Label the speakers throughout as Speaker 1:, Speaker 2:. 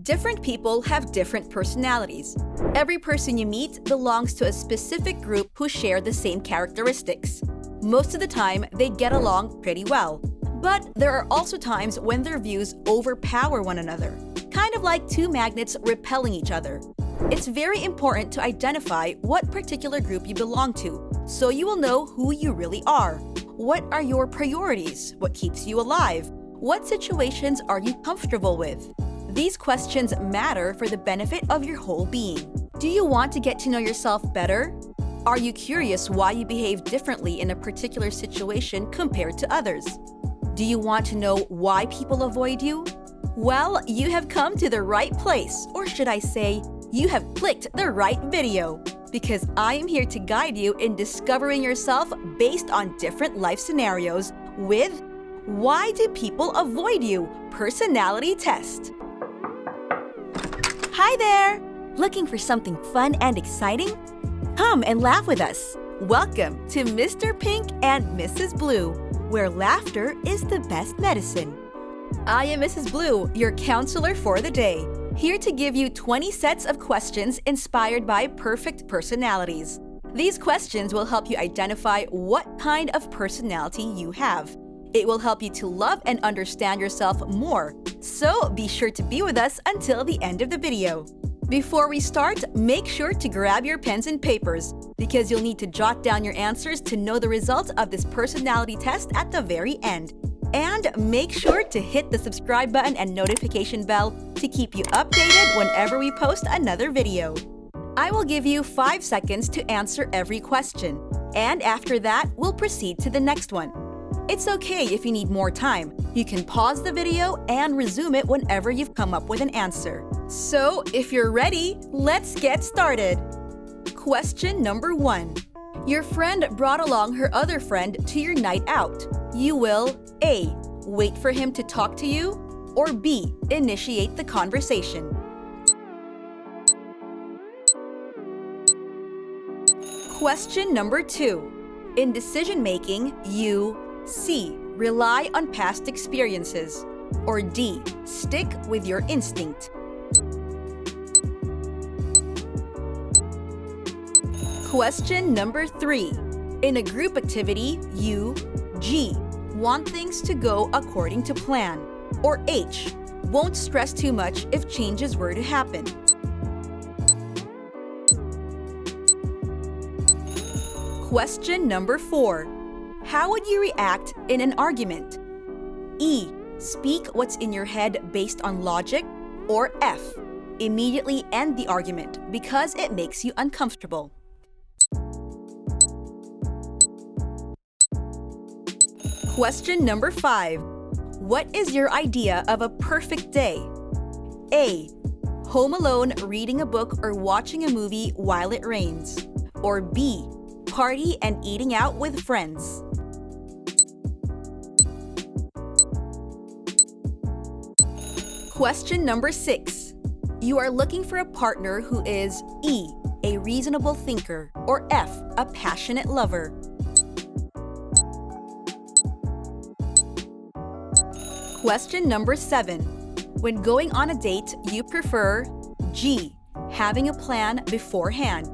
Speaker 1: Different people have different personalities. Every person you meet belongs to a specific group who share the same characteristics. Most of the time, they get along pretty well. But there are also times when their views overpower one another, kind of like two magnets repelling each other. It's very important to identify what particular group you belong to, so you will know who you really are. What are your priorities? What keeps you alive? What situations are you comfortable with? These questions matter for the benefit of your whole being. Do you want to get to know yourself better? Are you curious why you behave differently in a particular situation compared to others? Do you want to know why people avoid you? Well, you have come to the right place, or should I say, you have clicked the right video, because I am here to guide you in discovering yourself based on different life scenarios with Why Do People Avoid You? Personality Test. Hi there! Looking for something fun and exciting? Come and laugh with us. Welcome to Mr. Pink and Mrs. Blue, where laughter is the best medicine. I am Mrs. Blue, your counselor for the day, here to give you 20 sets of questions inspired by perfect personalities. These questions will help you identify what kind of personality you have. It will help you to love and understand yourself more, so be sure to be with us until the end of the video. Before we start, make sure to grab your pens and papers, because you'll need to jot down your answers to know the results of this personality test at the very end. And make sure to hit the subscribe button and notification bell to keep you updated whenever we post another video. I will give you 5 seconds to answer every question, and after that, we'll proceed to the next one. It's okay if you need more time. You can pause the video and resume it whenever you've come up with an answer. So, if you're ready, let's get started. Question number 1. Your friend brought along her other friend to your night out. You will A. Wait for him to talk to you, or B. Initiate the conversation. Question number 2. In decision-making, you C. Rely on past experiences, or D. Stick with your instinct. Question number 3. In a group activity, you G. Want things to go according to plan, or H. Won't stress too much if changes were to happen. Question number 4. How would you react in an argument? E. Speak what's in your head based on logic, or F. Immediately end the argument because it makes you uncomfortable. Question number 5. What is your idea of a perfect day? A. Home alone reading a book or watching a movie while it rains, or B. Party and eating out with friends. Question number 6. You are looking for a partner who is E. A reasonable thinker, or F. A passionate lover. Question number 7. When going on a date, you prefer G. Having a plan beforehand,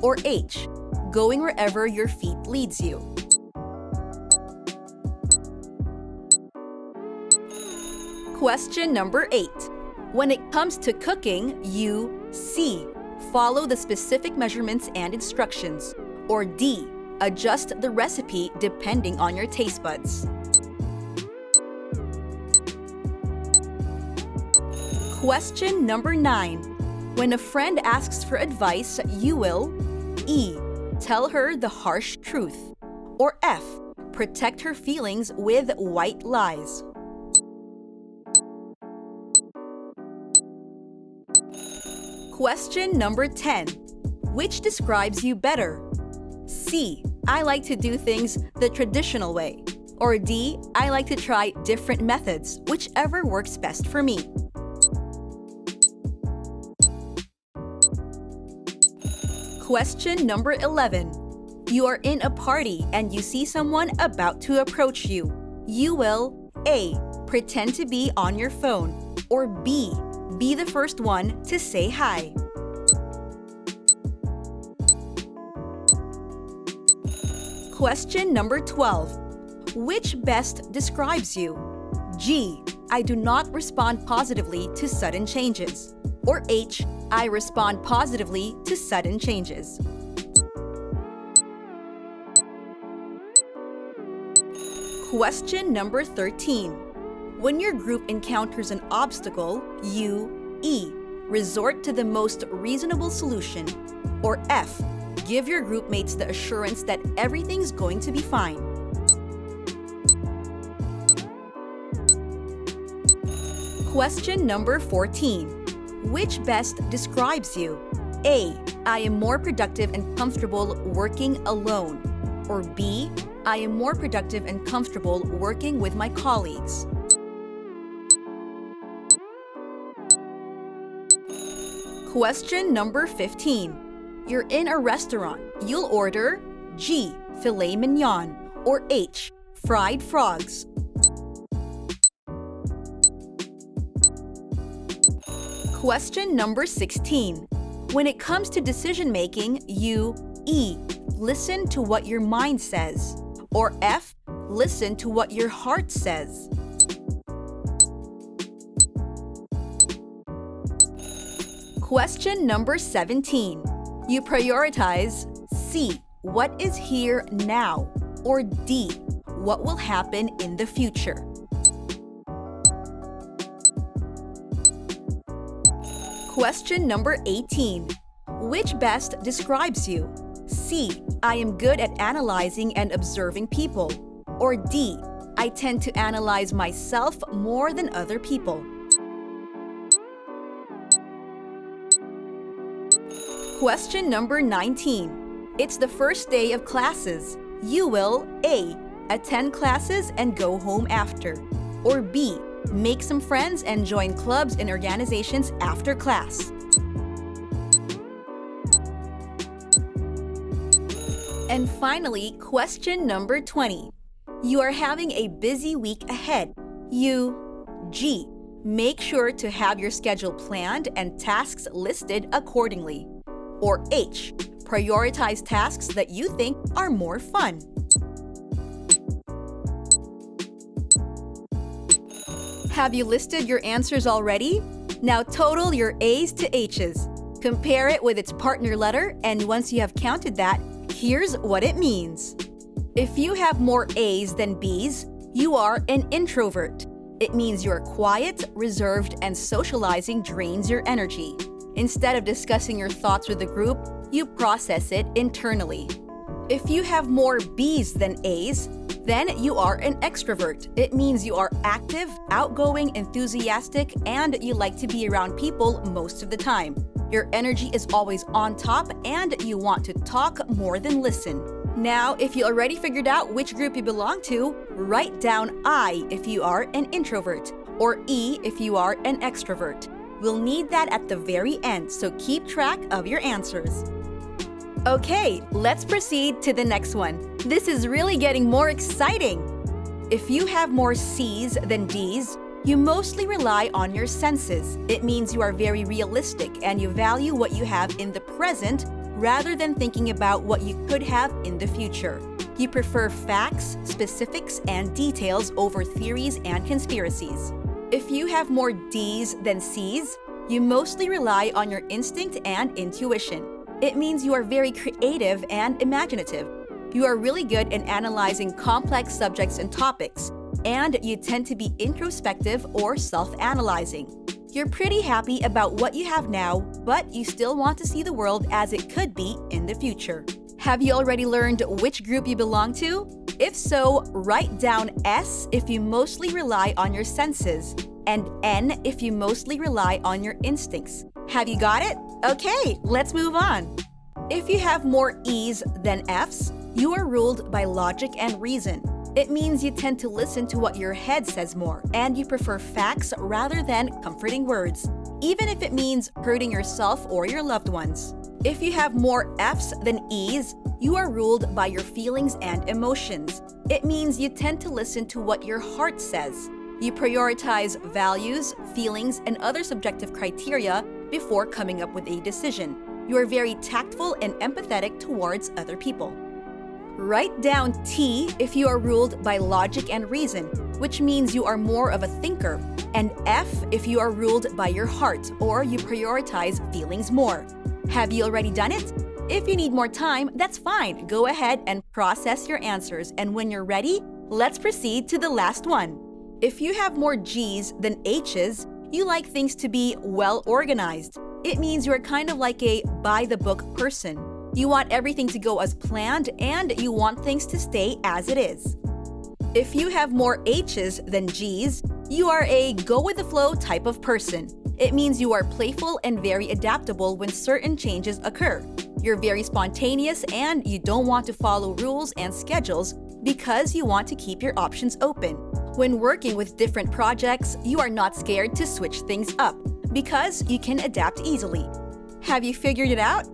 Speaker 1: or H. Going wherever your feet leads you. Question number 8. When it comes to cooking, you C. Follow the specific measurements and instructions, or D. Adjust the recipe depending on your taste buds. Question number 9. When a friend asks for advice, you will E. Tell her the harsh truth, or F. Protect her feelings with white lies. Question number 10. Which describes you better? C. I like to do things the traditional way, or D. I like to try different methods, whichever works best for me. Question number 11. You are in a party and you see someone about to approach you. You will A. Pretend to be on your phone, or B. Be the first one to say hi. Question number 12. Which best describes you? G. I do not respond positively to sudden changes. Or H. I respond positively to sudden changes. Question number 13. When your group encounters an obstacle, you E. resort to the most reasonable solution. Or F. give your group mates the assurance that everything's going to be fine. Question number 14. Which best describes you? A. I am more productive and comfortable working alone. Or B. I am more productive and comfortable working with my colleagues. Question number 15. You're in a restaurant. You'll order G. Filet mignon. Or H. Fried frogs. Question number 16. When it comes to decision making, you E. listen to what your mind says. Or F. listen to what your heart says. Question number 17. You prioritize C. what is here now. Or D. what will happen in the future. Question number 18. Which best describes you? C. I am good at analyzing and observing people. Or D. I tend to analyze myself more than other people. Question number 19. It's the first day of classes. You will A. attend classes and go home after. Or B. make some friends and join clubs and organizations after class. And finally, question number 20. You are having a busy week ahead. You G. make sure to have your schedule planned and tasks listed accordingly. Or H. prioritize tasks that you think are more fun. Have you listed your answers already? Now total your A's to H's. Compare it with its partner letter, and once you have counted that, here's what it means. If you have more A's than B's, you are an introvert. It means you're quiet, reserved, and socializing drains your energy. Instead of discussing your thoughts with the group, you process it internally. If you have more B's than A's, then you are an extrovert. It means you are active, outgoing, enthusiastic, and you like to be around people most of the time. Your energy is always on top, and you want to talk more than listen. Now, if you already figured out which group you belong to, write down I if you are an introvert, or E if you are an extrovert. We'll need that at the very end, so keep track of your answers. Okay, let's proceed to the next one. This is really getting more exciting. If you have more C's than D's, you mostly rely on your senses. It means you are very realistic and you value what you have in the present rather than thinking about what you could have in the future. You prefer facts, specifics, and details over theories and conspiracies. If you have more D's than C's, you mostly rely on your instinct and intuition. It means you are very creative and imaginative. You are really good in analyzing complex subjects and topics, and you tend to be introspective or self-analyzing. You're pretty happy about what you have now, but you still want to see the world as it could be in the future. Have you already learned which group you belong to? If so, write down S if you mostly rely on your senses, and N if you mostly rely on your instincts. Have you got it? Okay, let's move on. If you have more E's than F's, you are ruled by logic and reason. It means you tend to listen to what your head says more, and you prefer facts rather than comforting words, even if it means hurting yourself or your loved ones. If you have more F's than E's, you are ruled by your feelings and emotions. It means you tend to listen to what your heart says. You prioritize values, feelings, and other subjective criteria before coming up with a decision. You are very tactful and empathetic towards other people. Write down T if you are ruled by logic and reason, which means you are more of a thinker, and F if you are ruled by your heart or you prioritize feelings more. Have you already done it? If you need more time, that's fine. Go ahead and process your answers, and when you're ready, let's proceed to the last one. If you have more G's than H's, you like things to be well organized. It means you're kind of like a by-the-book person. You want everything to go as planned, and you want things to stay as it is. If you have more H's than G's, you are a go-with-the-flow type of person. It means you are playful and very adaptable when certain changes occur. You're very spontaneous and you don't want to follow rules and schedules because you want to keep your options open. When working with different projects, you are not scared to switch things up because you can adapt easily. Have you figured it out?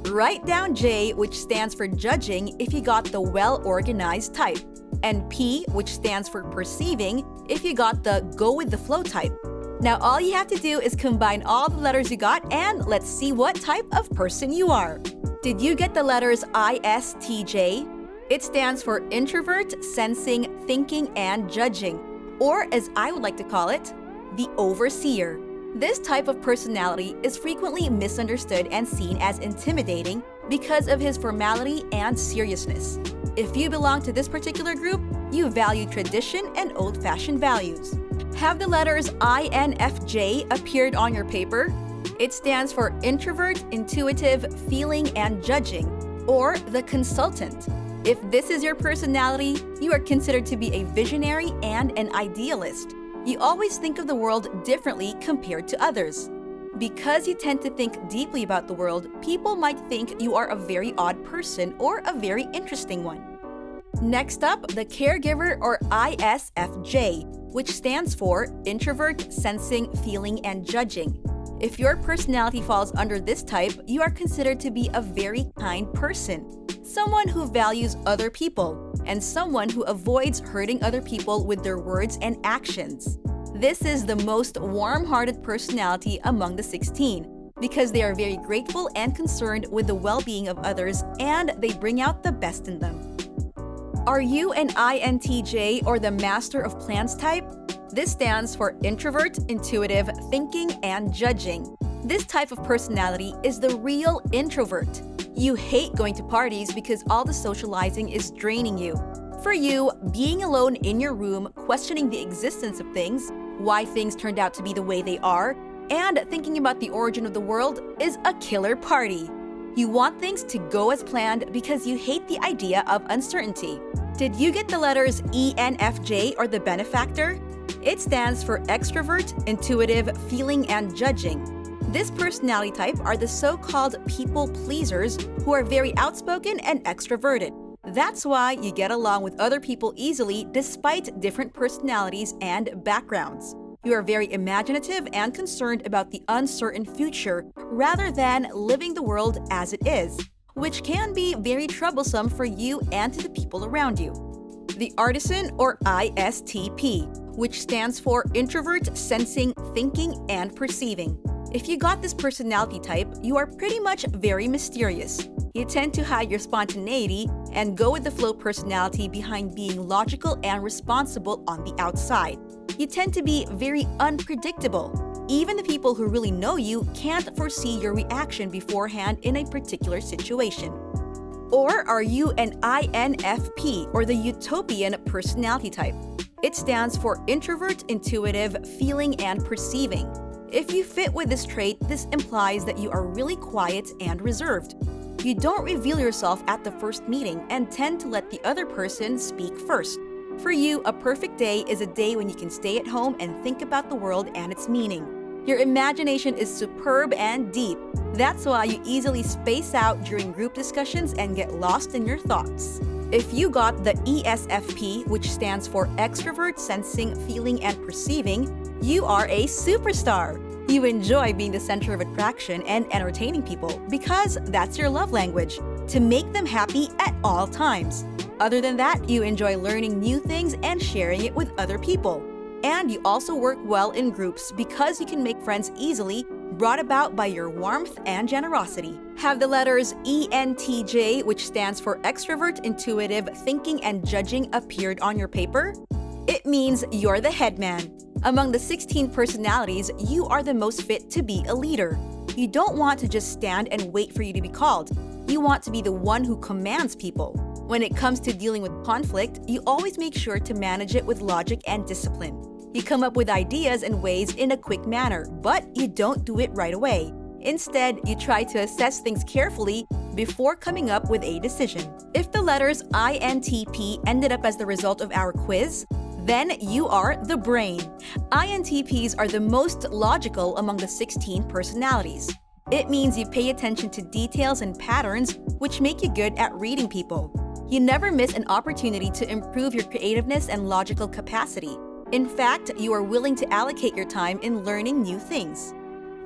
Speaker 1: Write down J, which stands for judging, if you got the well-organized type, and P, which stands for perceiving, if you got the go-with-the-flow type. Now all you have to do is combine all the letters you got, and let's see what type of person you are. Did you get the letters ISTJ? It stands for introvert, sensing, thinking, and judging, or as I would like to call it, the overseer. This type of personality is frequently misunderstood and seen as intimidating because of his formality and seriousness. If you belong to this particular group, you value tradition and old-fashioned values. Have the letters INFJ appeared on your paper? It stands for introvert, intuitive, feeling, and judging, or the consultant. If this is your personality, you are considered to be a visionary and an idealist. You always think of the world differently compared to others. Because you tend to think deeply about the world, people might think you are a very odd person or a very interesting one. Next up, the caregiver or ISFJ, which stands for introvert, sensing, feeling, and judging. If your personality falls under this type, you are considered to be a very kind person, someone who values other people, and someone who avoids hurting other people with their words and actions. This is the most warm-hearted personality among the 16 because they are very grateful and concerned with the well-being of others, and they bring out the best in them. Are you an INTJ or the master of plans type? This stands for introvert, intuitive, thinking, and judging. This type of personality is the real introvert. You hate going to parties because all the socializing is draining you. For you, being alone in your room, questioning the existence of things, why things turned out to be the way they are, and thinking about the origin of the world is a killer party. You want things to go as planned because you hate the idea of uncertainty. Did you get the letters ENFJ or the benefactor? It stands for extrovert, intuitive, feeling, and judging. This personality type are the so-called people pleasers who are very outspoken and extroverted. That's why you get along with other people easily despite different personalities and backgrounds. You are very imaginative and concerned about the uncertain future rather than living the world as it is, which can be very troublesome for you and to the people around you. The artisan or ISTP, which stands for introvert, sensing, thinking, and perceiving. If you got this personality type, you are pretty much very mysterious. You tend to hide your spontaneity and go with the flow personality behind being logical and responsible on the outside. You tend to be very unpredictable. Even the people who really know you can't foresee your reaction beforehand in a particular situation. Or are you an INFP or the utopian personality type? It stands for introvert, intuitive, feeling, and perceiving. If you fit with this trait, this implies that you are really quiet and reserved. You don't reveal yourself at the first meeting and tend to let the other person speak first. For you, a perfect day is a day when you can stay at home and think about the world and its meaning. Your imagination is superb and deep. That's why you easily space out during group discussions and get lost in your thoughts. If you got the ESFP, which stands for extrovert, sensing, feeling, and perceiving, you are a superstar. You enjoy being the center of attraction and entertaining people because that's your love language, to make them happy at all times. Other than that, you enjoy learning new things and sharing it with other people. And you also work well in groups because you can make friends easily, brought about by your warmth and generosity. Have the letters ENTJ, which stands for Extrovert, Intuitive, Thinking, and Judging, appeared on your paper? It means you're the head man. Among the 16 personalities, you are the most fit to be a leader. You don't want to just stand and wait for you to be called. You want to be the one who commands people. When it comes to dealing with conflict, you always make sure to manage it with logic and discipline. You come up with ideas and ways in a quick manner, but you don't do it right away. Instead, you try to assess things carefully before coming up with a decision. If the letters INTP ended up as the result of our quiz, then you are the brain. INTPs are the most logical among the 16 personalities. It means you pay attention to details and patterns, which make you good at reading people. You never miss an opportunity to improve your creativeness and logical capacity. In fact, you are willing to allocate your time in learning new things.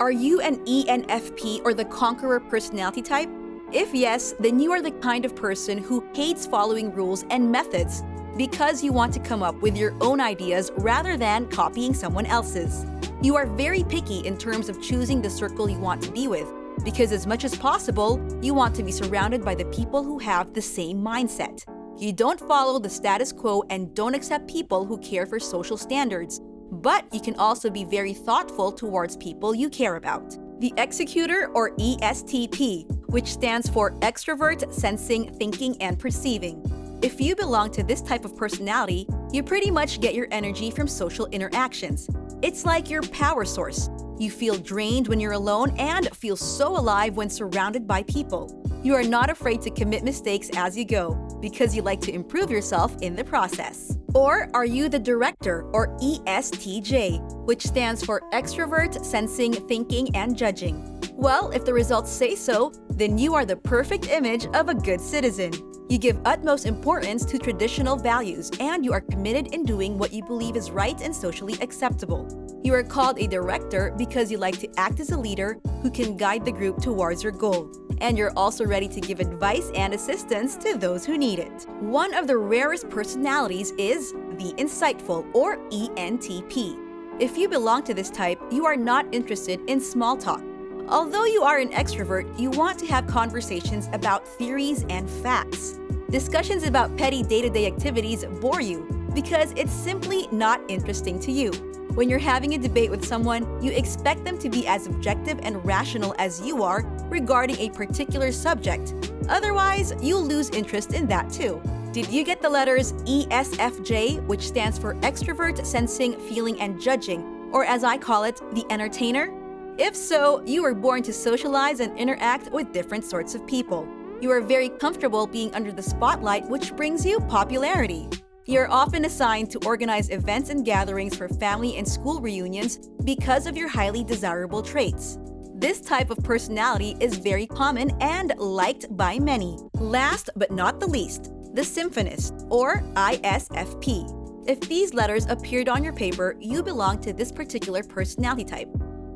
Speaker 1: Are you an ENFP or the conqueror personality type? If yes, then you are the kind of person who hates following rules and methods because you want to come up with your own ideas rather than copying someone else's. You are very picky in terms of choosing the circle you want to be with, because as much as possible, you want to be surrounded by the people who have the same mindset. You don't follow the status quo and don't accept people who care for social standards, but you can also be very thoughtful towards people you care about. The executor, or ESTP, which stands for Extrovert, Sensing, Thinking, and Perceiving. If you belong to this type of personality, you pretty much get your energy from social interactions. It's like your power source. You feel drained when you're alone and feel so alive when surrounded by people. You are not afraid to commit mistakes as you go because you like to improve yourself in the process. Or are you the director, or ESTJ, which stands for Extrovert, Sensing, Thinking, and Judging? Well, if the results say so, then you are the perfect image of a good citizen. You give utmost importance to traditional values, and you are committed in doing what you believe is right and socially acceptable. You are called a director because you like to act as a leader who can guide the group towards your goal. And you're also ready to give advice and assistance to those who need it. One of the rarest personalities is the insightful, or ENTP. If you belong to this type, you are not interested in small talk. Although you are an extrovert, you want to have conversations about theories and facts. Discussions about petty day-to-day activities bore you because it's simply not interesting to you. When you're having a debate with someone, you expect them to be as objective and rational as you are regarding a particular subject. Otherwise, you'll lose interest in that too. Did you get the letters ESFJ, which stands for Extrovert, Sensing, Feeling, and Judging, or as I call it, the entertainer? If so, you were born to socialize and interact with different sorts of people. You are very comfortable being under the spotlight, which brings you popularity. You're often assigned to organize events and gatherings for family and school reunions because of your highly desirable traits. This type of personality is very common and liked by many. Last but not the least, the Symphonist, or ISFP. If these letters appeared on your paper, you belong to this particular personality type.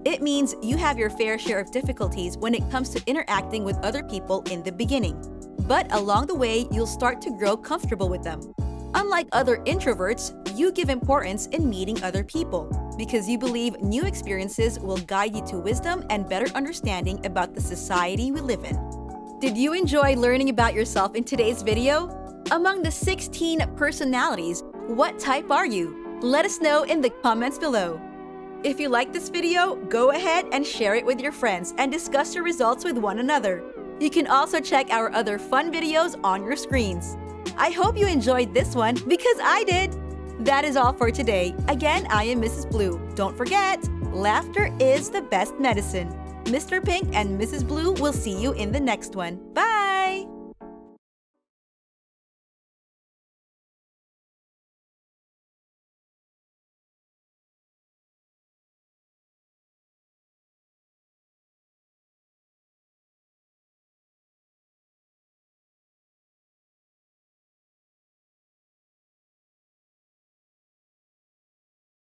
Speaker 1: It means you have your fair share of difficulties when it comes to interacting with other people in the beginning. But along the way, you'll start to grow comfortable with them. Unlike other introverts, you give importance in meeting other people because you believe new experiences will guide you to wisdom and better understanding about the society we live in. Did you enjoy learning about yourself in today's video? Among the 16 personalities, what type are you? Let us know in the comments below. If you like this video, go ahead and share it with your friends and discuss your results with one another. You can also check our other fun videos on your screens. I hope you enjoyed this one because I did. That is all for today. Again, I am Mrs. Blue. Don't forget, laughter is the best medicine. Mr. Pink and Mrs. Blue will see you in the next one. Bye!